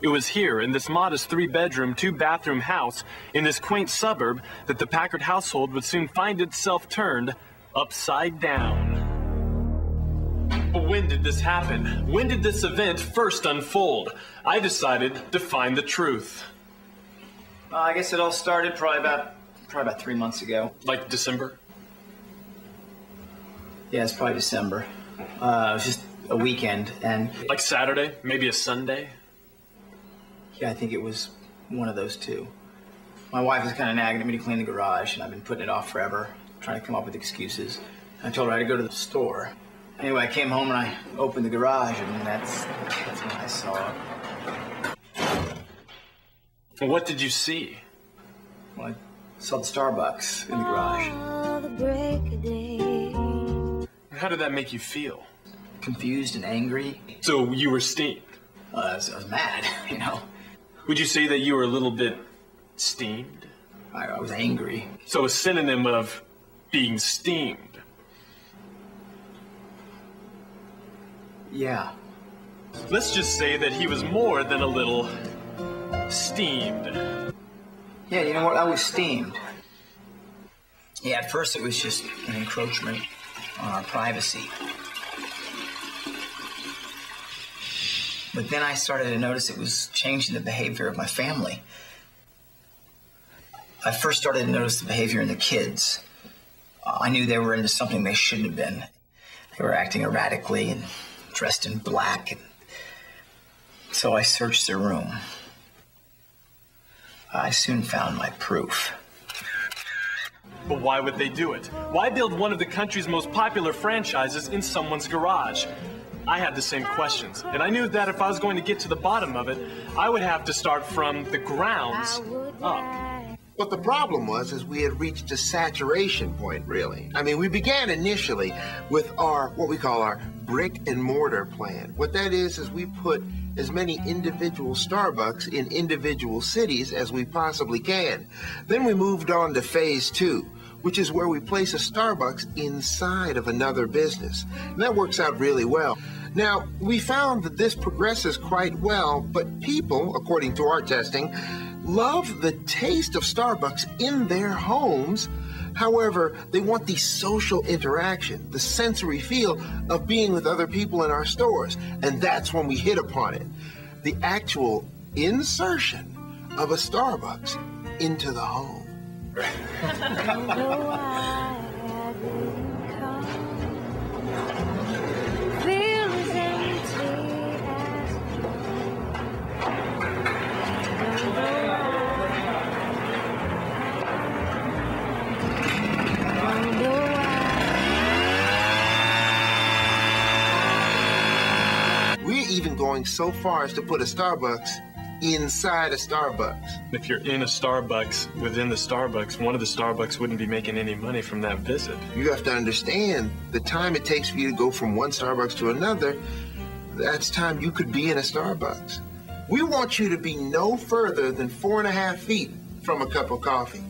It was here, in this modest 3-bedroom, 2-bathroom house, in this quaint suburb, that the Packard household would soon find itself turned upside down. But when did this happen? When did this event first unfold? I decided to find the truth. I guess it all started probably about 3 months ago. Like December? Yeah, it's probably December. It was just a weekend, and... Like Saturday? Maybe a Sunday? Yeah, I think it was one of those two. My wife was kind of nagging at me to clean the garage, and I've been putting it off forever, trying to come up with excuses. I told her I had to go to the store. Anyway, I came home and I opened the garage, and that's when I saw it. What did you see? Well, I saw the Starbucks in the garage. How did that make you feel? Confused and angry. So you were steamed? I was mad, you know. Would you say that you were a little bit steamed? I was angry. So a synonym of being steamed. Yeah. Let's just say that he was more than a little steamed. Yeah, you know what? I was steamed. Yeah, at first it was just an encroachment on our privacy. But then I started to notice it was changing the behavior of my family. I first started to notice the behavior in the kids. I knew they were into something they shouldn't have been. They were acting erratically and dressed in black. And so I searched their room. I soon found my proof. But why would they do it? Why build one of the country's most popular franchises in someone's garage? I had the same questions, and I knew that if I was going to get to the bottom of it, I would have to start from the grounds up. What the problem was we had reached a saturation point, really. I mean, we began initially with what we call our brick and mortar plan. What that is we put as many individual Starbucks in individual cities as we possibly can. Then we moved on to phase 2, which is where we place a Starbucks inside of another business. And that works out really well. Now, we found that this progresses quite well, but people, according to our testing, love the taste of Starbucks in their homes. However, they want the social interaction, the sensory feel of being with other people in our stores. And that's when we hit upon it. The actual insertion of a Starbucks into the home. We're even going so far as to put a Starbucks inside a Starbucks. If you're in a Starbucks, within the Starbucks, one of the Starbucks wouldn't be making any money from that visit. You have to understand the time it takes for you to go from one Starbucks to another. That's time you could be in a Starbucks. We want you to be no further than 4.5 feet from a cup of coffee.